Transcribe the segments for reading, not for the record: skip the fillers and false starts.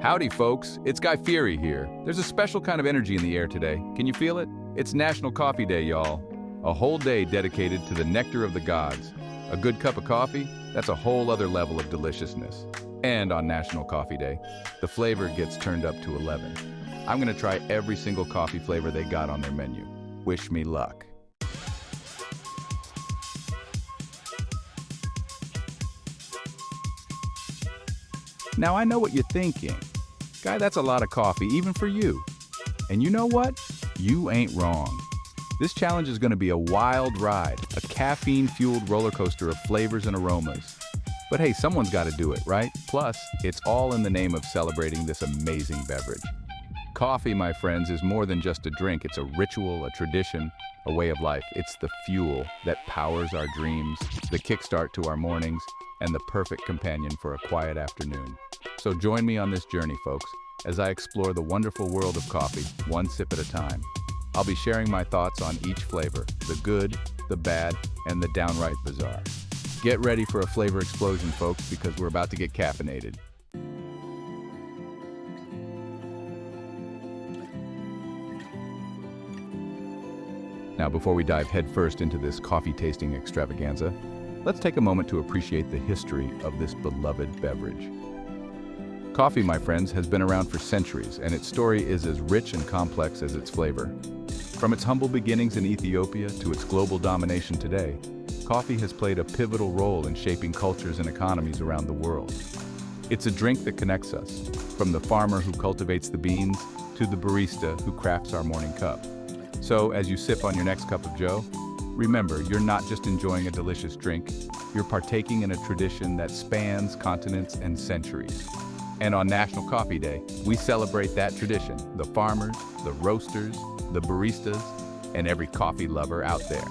Howdy, folks. It's Guy Fieri here. There's a special kind of energy in the air today. Can you feel it? It's National Coffee Day, y'all. A whole day dedicated to the nectar of the gods. A good cup of coffee? That's a whole other level of deliciousness. And on National Coffee Day, the flavor gets turned up to 11. I'm gonna try every single coffee flavor they got on their menu. Wish me luck. Now I know what you're thinking. Guy, that's a lot of coffee, even for you. And you know what? You ain't wrong. This challenge is gonna be a wild ride, a caffeine-fueled roller coaster of flavors and aromas. But hey, someone's gotta do it, right? Plus, it's all in the name of celebrating this amazing beverage. Coffee, my friends, is more than just a drink. It's a ritual, a tradition, a way of life. It's the fuel that powers our dreams, the kickstart to our mornings, and the perfect companion for a quiet afternoon. So join me on this journey, folks, as I explore the wonderful world of coffee, one sip at a time. I'll be sharing my thoughts on each flavor, the good, the bad, and the downright bizarre. Get ready for a flavor explosion, folks, because we're about to get caffeinated. Now, before we dive headfirst into this coffee tasting extravaganza, let's take a moment to appreciate the history of this beloved beverage. Coffee, my friends, has been around for centuries, and its story is as rich and complex as its flavor. From its humble beginnings in Ethiopia to its global domination today, coffee has played a pivotal role in shaping cultures and economies around the world. It's a drink that connects us, from the farmer who cultivates the beans to the barista who crafts our morning cup. So, as you sip on your next cup of joe, remember, you're not just enjoying a delicious drink, you're partaking in a tradition that spans continents and centuries. And on National Coffee Day, we celebrate that tradition, the farmers, the roasters, the baristas, and every coffee lover out there.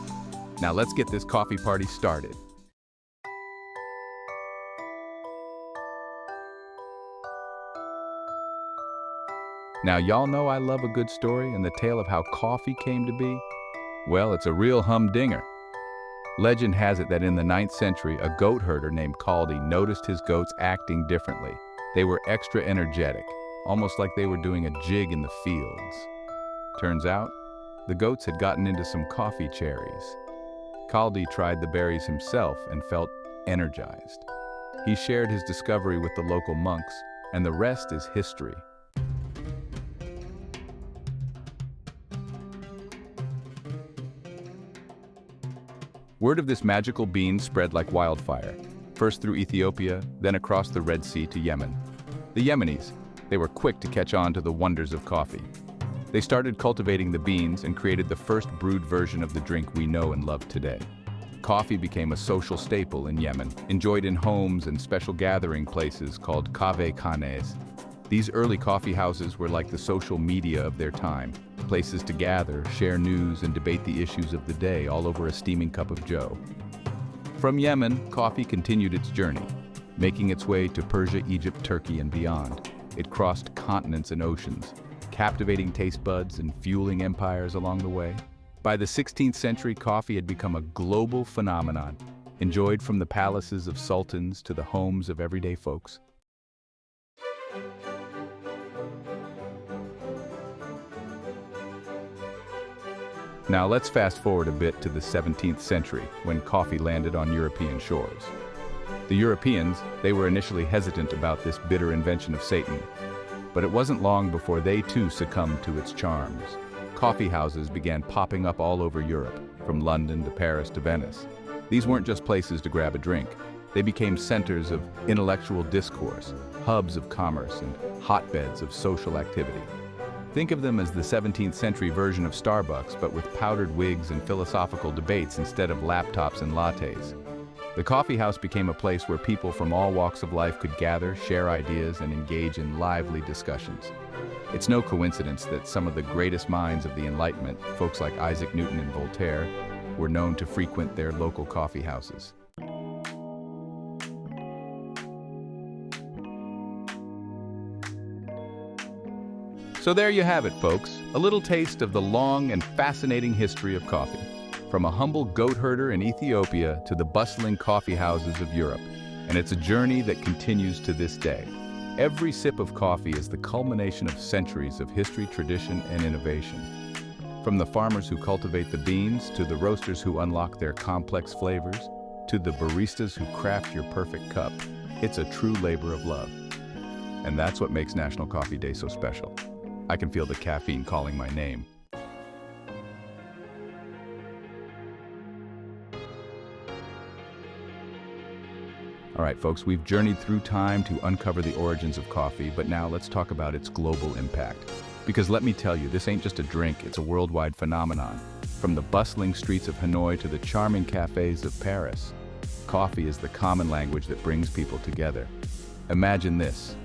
Now let's get this coffee party started. Now y'all know I love a good story and the tale of how coffee came to be. Well, it's a real humdinger. Legend has it that in the 9th century, a goat herder named Caldi noticed his goats acting differently. They were extra energetic, almost like they were doing a jig in the fields. Turns out, the goats had gotten into some coffee cherries. Caldi tried the berries himself and felt energized. He shared his discovery with the local monks, and the rest is history. Word of this magical bean spread like wildfire, first through Ethiopia, then across the Red Sea to Yemen. The Yemenis, they were quick to catch on to the wonders of coffee. They started cultivating the beans and created the first brewed version of the drink we know and love today. Coffee became a social staple in Yemen, enjoyed in homes and special gathering places called kave khanes. These early coffee houses were like the social media of their time, places to gather, share news, and debate the issues of the day all over a steaming cup of joe. From Yemen, coffee continued its journey, making its way to Persia, Egypt, Turkey, and beyond. It crossed continents and oceans, captivating taste buds and fueling empires along the way. By the 16th century, coffee had become a global phenomenon, enjoyed from the palaces of sultans to the homes of everyday folks. Now let's fast forward a bit to the 17th century, when coffee landed on European shores. The Europeans, they were initially hesitant about this bitter invention of Satan, but it wasn't long before they too succumbed to its charms. Coffee houses began popping up all over Europe, from London to Paris to Venice. These weren't just places to grab a drink. They became centers of intellectual discourse, hubs of commerce, and hotbeds of social activity. Think of them as the 17th century version of Starbucks, but with powdered wigs and philosophical debates instead of laptops and lattes. The coffee house became a place where people from all walks of life could gather, share ideas, and engage in lively discussions. It's no coincidence that some of the greatest minds of the Enlightenment, folks like Isaac Newton and Voltaire, were known to frequent their local coffee houses. So there you have it, folks, a little taste of the long and fascinating history of coffee. From a humble goat herder in Ethiopia to the bustling coffee houses of Europe, and it's a journey that continues to this day. Every sip of coffee is the culmination of centuries of history, tradition, and innovation. From the farmers who cultivate the beans, to the roasters who unlock their complex flavors, to the baristas who craft your perfect cup, it's a true labor of love. And that's what makes National Coffee Day so special. I can feel the caffeine calling my name. All right, folks, we've journeyed through time to uncover the origins of coffee, but now let's talk about its global impact. Because let me tell you, this ain't just a drink, it's a worldwide phenomenon. From the bustling streets of Hanoi to the charming cafes of Paris, coffee is the common language that brings people together. Imagine this.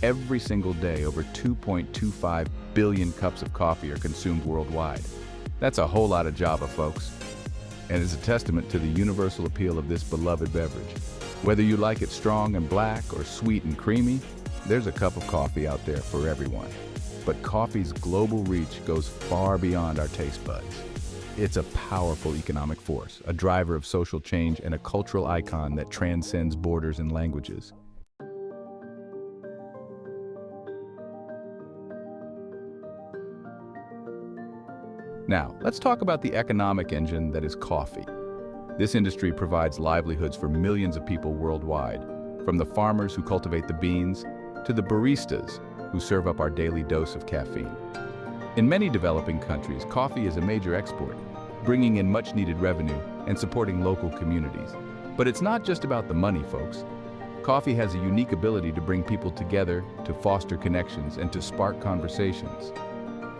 Every single day, over 2.25 billion cups of coffee are consumed worldwide. That's a whole lot of Java, folks. And it's a testament to the universal appeal of this beloved beverage. Whether you like it strong and black or sweet and creamy, there's a cup of coffee out there for everyone. But coffee's global reach goes far beyond our taste buds. It's a powerful economic force, a driver of social change, and a cultural icon that transcends borders and languages. Now, let's talk about the economic engine that is coffee. This industry provides livelihoods for millions of people worldwide, from the farmers who cultivate the beans to the baristas who serve up our daily dose of caffeine. In many developing countries, coffee is a major export, bringing in much-needed revenue and supporting local communities. But it's not just about the money, folks. Coffee has a unique ability to bring people together, to foster connections, and to spark conversations.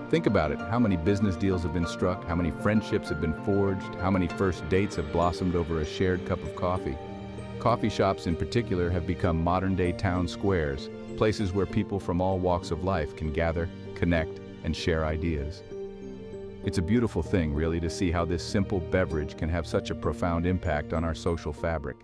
Think about it, how many business deals have been struck, how many friendships have been forged, how many first dates have blossomed over a shared cup of coffee. Coffee shops in particular have become modern-day town squares, places where people from all walks of life can gather, connect, and share ideas. It's a beautiful thing, really, to see how this simple beverage can have such a profound impact on our social fabric.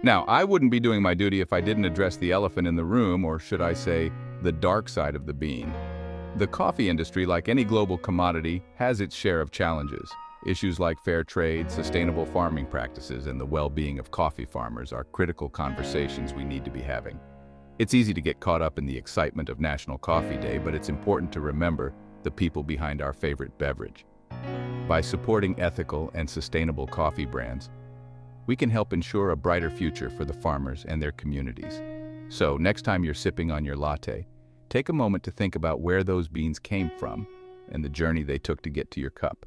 Now, I wouldn't be doing my duty if I didn't address the elephant in the room, or should I say, the dark side of the bean. The coffee industry, like any global commodity, has its share of challenges. Issues like fair trade, sustainable farming practices, and the well-being of coffee farmers are critical conversations we need to be having. It's easy to get caught up in the excitement of National Coffee Day, but it's important to remember the people behind our favorite beverage. By supporting ethical and sustainable coffee brands, we can help ensure a brighter future for the farmers and their communities. So, next time you're sipping on your latte, take a moment to think about where those beans came from and the journey they took to get to your cup.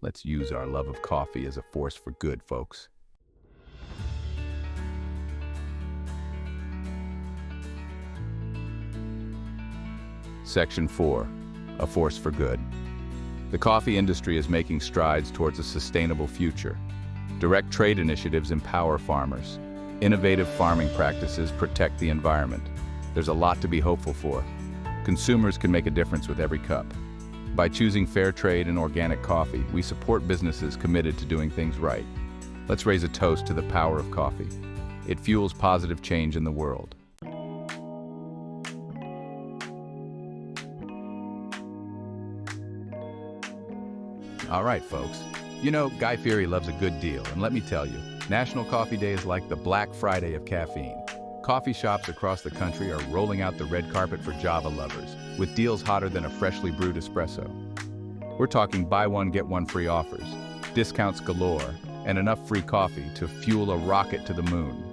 Let's use our love of coffee as a force for good, folks. Section 4. A force for good. The coffee industry is making strides towards a sustainable future. Direct trade initiatives empower farmers. Innovative farming practices protect the environment. There's a lot to be hopeful for. Consumers can make a difference with every cup. By choosing fair trade and organic coffee, we support businesses committed to doing things right. Let's raise a toast to the power of coffee. It fuels positive change in the world. All right, folks. You know, Guy Fieri loves a good deal, and let me tell you, National Coffee Day is like the Black Friday of caffeine. Coffee shops across the country are rolling out the red carpet for Java lovers, with deals hotter than a freshly brewed espresso. We're talking buy one, get one free offers, discounts galore, and enough free coffee to fuel a rocket to the moon.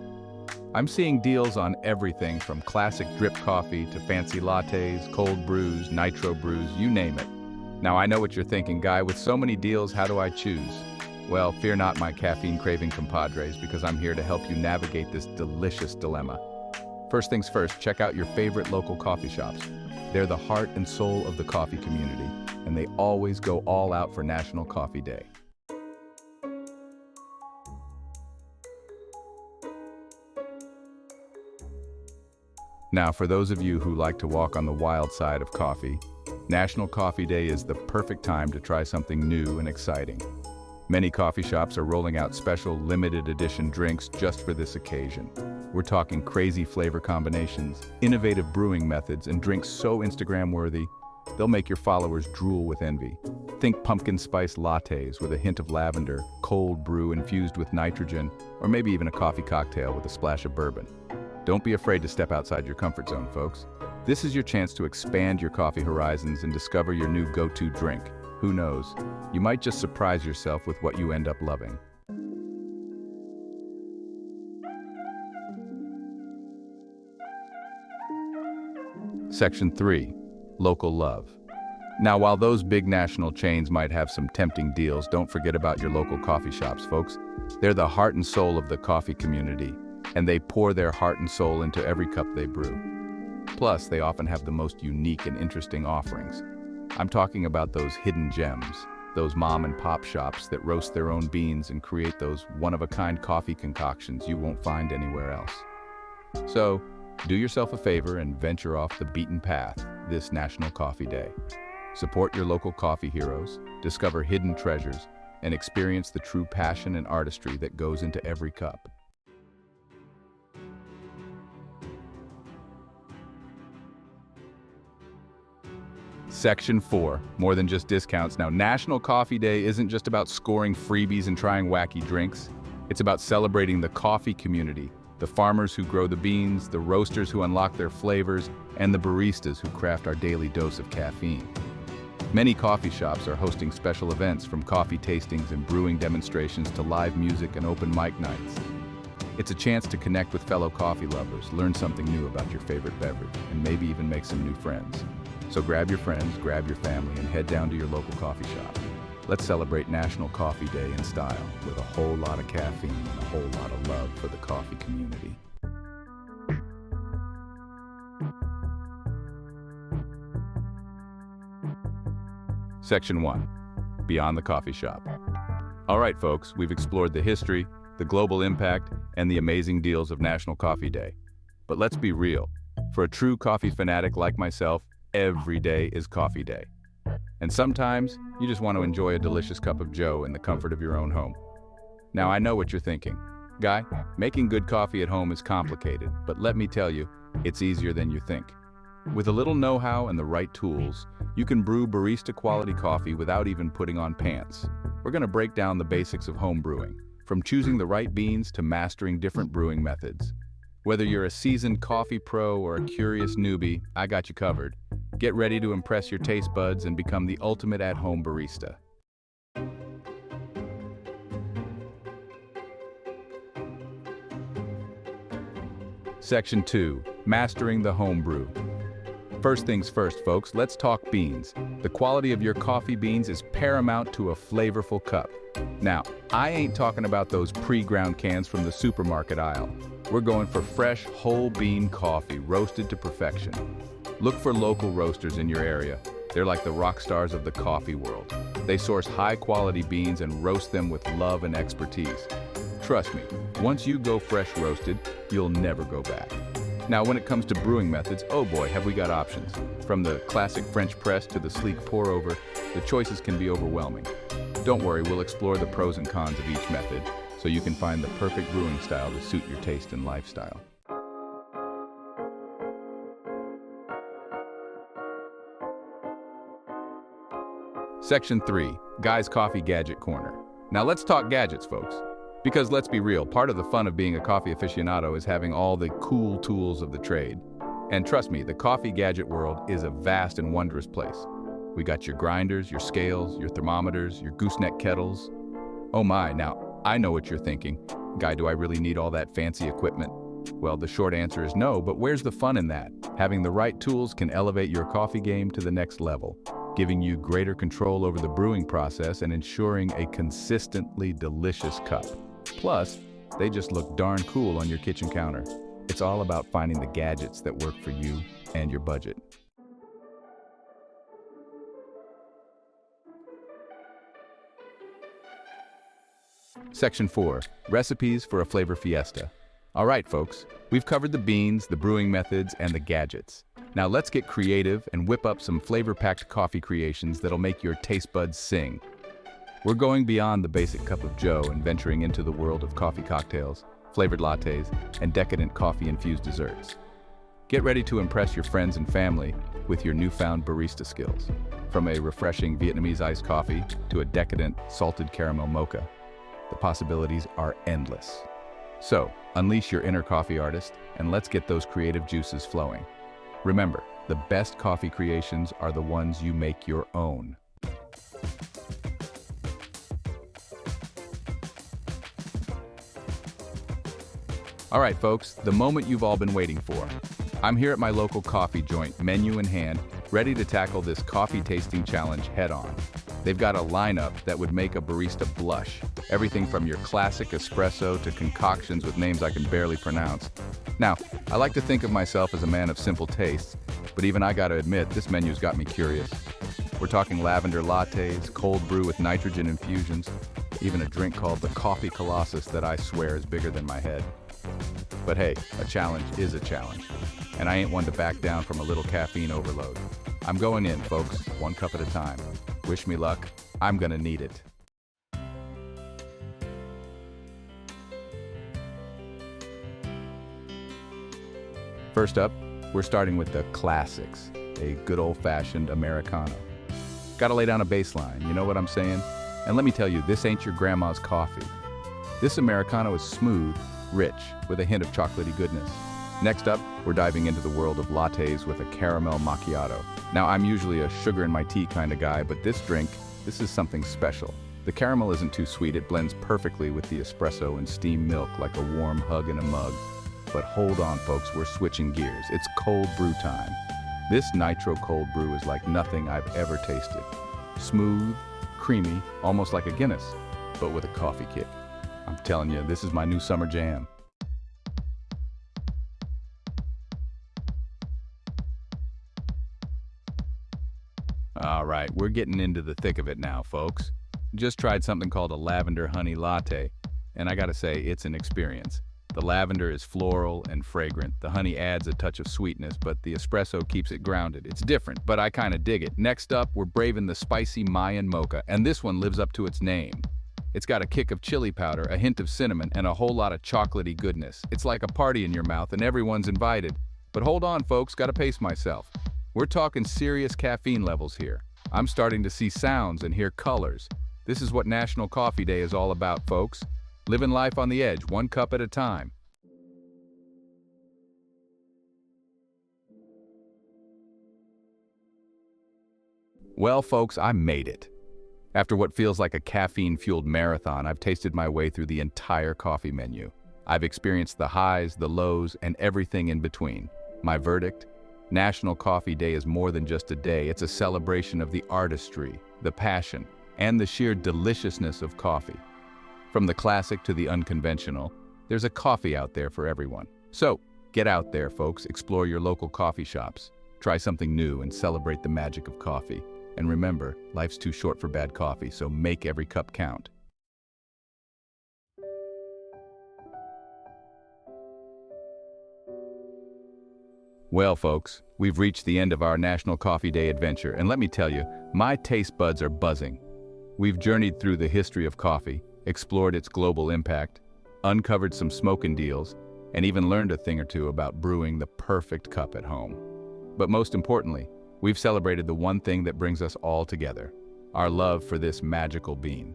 I'm seeing deals on everything from classic drip coffee to fancy lattes, cold brews, nitro brews, you name it. Now I know what you're thinking, Guy, with so many deals, how do I choose? Well, fear not, my caffeine-craving compadres, because I'm here to help you navigate this delicious dilemma. First things first, check out your favorite local coffee shops. They're the heart and soul of the coffee community, and they always go all out for National Coffee Day. Now, for those of you who like to walk on the wild side of coffee, National Coffee Day is the perfect time to try something new and exciting. Many coffee shops are rolling out special limited edition drinks just for this occasion. We're talking crazy flavor combinations, innovative brewing methods, and drinks so Instagram-worthy, They'll make your followers drool with envy. Think pumpkin spice lattes with a hint of lavender, cold brew infused with nitrogen, or maybe even a coffee cocktail with a splash of bourbon. Don't be afraid to step outside your comfort zone, folks. This is your chance to expand your coffee horizons and discover your new go-to drink. Who knows? You might just surprise yourself with what you end up loving. Section 3. Local love. Now, while those big national chains might have some tempting deals, don't forget about your local coffee shops, folks. They're the heart and soul of the coffee community, and they pour their heart and soul into every cup they brew. Plus, they often have the most unique and interesting offerings. I'm talking about those hidden gems, those mom and pop shops that roast their own beans and create those one-of-a-kind coffee concoctions you won't find anywhere else. So, do yourself a favor and venture off the beaten path this National Coffee Day. Support your local coffee heroes, discover hidden treasures, and experience the true passion and artistry that goes into every cup. Section 4. More than just discounts. Now, National Coffee Day isn't just about scoring freebies and trying wacky drinks. It's about celebrating the coffee community, the farmers who grow the beans, the roasters who unlock their flavors, and the baristas who craft our daily dose of caffeine. Many coffee shops are hosting special events, from coffee tastings and brewing demonstrations to live music and open mic nights. It's a chance to connect with fellow coffee lovers, learn something new about your favorite beverage, and maybe even make some new friends. So grab your friends, grab your family, and head down to your local coffee shop. Let's celebrate National Coffee Day in style, with a whole lot of caffeine and a whole lot of love for the coffee community. Section 1. Beyond the coffee shop. All right, folks, we've explored the history, the global impact, and the amazing deals of National Coffee Day. But let's be real. For a true coffee fanatic like myself, every day is coffee day. And sometimes, you just want to enjoy a delicious cup of joe in the comfort of your own home. Now, I know what you're thinking. Guy, making good coffee at home is complicated, but let me tell you, it's easier than you think. With a little know-how and the right tools, you can brew barista-quality coffee without even putting on pants. We're going to break down the basics of home brewing, from choosing the right beans to mastering different brewing methods. Whether you're a seasoned coffee pro or a curious newbie, I got you covered. Get ready to impress your taste buds and become the ultimate at-home barista. Section 2. Mastering the home brew. First things first, folks, let's talk beans. The quality of your coffee beans is paramount to a flavorful cup. Now, I ain't talking about those pre-ground cans from the supermarket aisle. We're going for fresh, whole bean coffee, roasted to perfection. Look for local roasters in your area. They're like the rock stars of the coffee world. They source high-quality beans and roast them with love and expertise. Trust me, once you go fresh roasted, you'll never go back. Now, when it comes to brewing methods, oh boy, have we got options. From the classic French press to the sleek pour-over, the choices can be overwhelming. Don't worry, we'll explore the pros and cons of each method, so you can find the perfect brewing style to suit your taste and lifestyle. Section 3. Guy's Coffee Gadget Corner. Now let's talk gadgets, folks. Because let's be real, part of the fun of being a coffee aficionado is having all the cool tools of the trade. And trust me, the coffee gadget world is a vast and wondrous place. We got your grinders, your scales, your thermometers, your gooseneck kettles. Oh my, now, I know what you're thinking. Guy, do I really need all that fancy equipment? Well, the short answer is no, but where's the fun in that? Having the right tools can elevate your coffee game to the next level, giving you greater control over the brewing process and ensuring a consistently delicious cup. Plus, they just look darn cool on your kitchen counter. It's all about finding the gadgets that work for you and your budget. Section 4. Recipes for a flavor fiesta. All right, folks, we've covered the beans, the brewing methods, and the gadgets. Now let's get creative and whip up some flavor-packed coffee creations that'll make your taste buds sing. We're going beyond the basic cup of joe and venturing into the world of coffee cocktails, flavored lattes, and decadent coffee-infused desserts. Get ready to impress your friends and family with your newfound barista skills. From a refreshing Vietnamese iced coffee to a decadent salted caramel mocha, the possibilities are endless. So, unleash your inner coffee artist and let's get those creative juices flowing. Remember, the best coffee creations are the ones you make your own. All right, folks, the moment you've all been waiting for. I'm here at my local coffee joint, menu in hand, ready to tackle this coffee tasting challenge head-on. They've got a lineup that would make a barista blush. Everything from your classic espresso to concoctions with names I can barely pronounce. Now, I like to think of myself as a man of simple tastes, but even I gotta admit, this menu's got me curious. We're talking lavender lattes, cold brew with nitrogen infusions, even a drink called the Coffee Colossus that I swear is bigger than my head. But hey, a challenge is a challenge, and I ain't one to back down from a little caffeine overload. I'm going in, folks, one cup at a time. Wish me luck, I'm gonna need it. First up, we're starting with the classics, a good old-fashioned Americano. Gotta lay down a baseline, you know what I'm saying? And let me tell you, this ain't your grandma's coffee. This Americano is smooth, rich, with a hint of chocolatey goodness. Next up, we're diving into the world of lattes with a caramel macchiato. Now, I'm usually a sugar in my tea kind of guy, but this drink, this is something special. The caramel isn't too sweet, it blends perfectly with the espresso and steamed milk like a warm hug in a mug. But hold on, folks, we're switching gears. It's cold brew time. This nitro cold brew is like nothing I've ever tasted. Smooth, creamy, almost like a Guinness, but with a coffee kick. I'm telling you, this is my new summer jam. All right, we're getting into the thick of it now, folks. Just tried something called a lavender honey latte, and I gotta say, it's an experience. The lavender is floral and fragrant. The honey adds a touch of sweetness, but the espresso keeps it grounded. It's different, but I kinda dig it. Next up, we're braving the spicy Mayan mocha, and this one lives up to its name. It's got a kick of chili powder, a hint of cinnamon, and a whole lot of chocolatey goodness. It's like a party in your mouth and everyone's invited. But hold on, folks, gotta pace myself. We're talking serious caffeine levels here. I'm starting to see sounds and hear colors. This is what National Coffee Day is all about, folks. Living life on the edge, one cup at a time. Well, folks, I made it. After what feels like a caffeine-fueled marathon, I've tasted my way through the entire coffee menu. I've experienced the highs, the lows, and everything in between. My verdict? National Coffee Day is more than just a day. It's a celebration of the artistry, the passion, and the sheer deliciousness of coffee. From the classic to the unconventional, there's a coffee out there for everyone. So, get out there, folks. Explore your local coffee shops. Try something new and celebrate the magic of coffee. And remember, life's too short for bad coffee, so make every cup count. Well, folks, we've reached the end of our National Coffee Day adventure, and let me tell you, my taste buds are buzzing. We've journeyed through the history of coffee, explored its global impact, uncovered some smoking deals, and even learned a thing or two about brewing the perfect cup at home. But most importantly, we've celebrated the one thing that brings us all together, our love for this magical bean.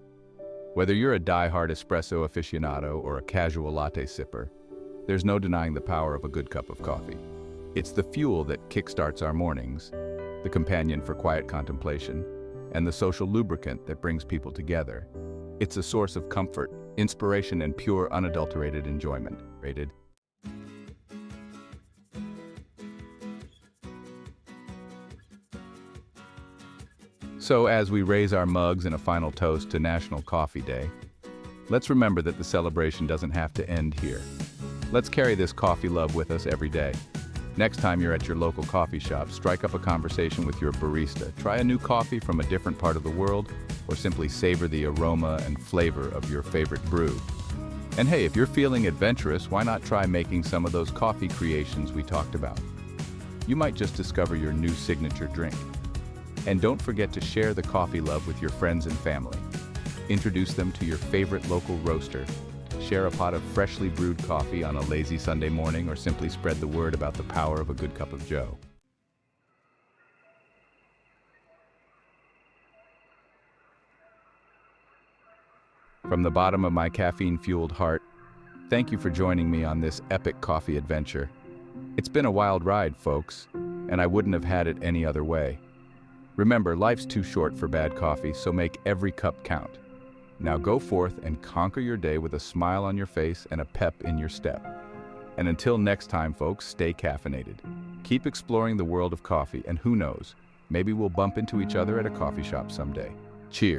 Whether you're a die-hard espresso aficionado or a casual latte sipper, there's no denying the power of a good cup of coffee. It's the fuel that kickstarts our mornings, the companion for quiet contemplation, and the social lubricant that brings people together. It's a source of comfort, inspiration, and pure, unadulterated enjoyment. Rated. So as we raise our mugs in a final toast to National Coffee Day, let's remember that the celebration doesn't have to end here. Let's carry this coffee love with us every day. Next time you're at your local coffee shop, strike up a conversation with your barista. Try a new coffee from a different part of the world, or simply savor the aroma and flavor of your favorite brew. And hey, if you're feeling adventurous, why not try making some of those coffee creations we talked about? You might just discover your new signature drink. And don't forget to share the coffee love with your friends and family. Introduce them to your favorite local roaster. share a pot of freshly brewed coffee on a lazy Sunday morning, or simply spread the word about the power of a good cup of joe. From the bottom of my caffeine-fueled heart, thank you for joining me on this epic coffee adventure. It's been a wild ride, folks, and I wouldn't have had it any other way. Remember, life's too short for bad coffee, so make every cup count. Now go forth and conquer your day with a smile on your face and a pep in your step. And until next time, folks, stay caffeinated. Keep exploring the world of coffee, and who knows, maybe we'll bump into each other at a coffee shop someday. Cheers.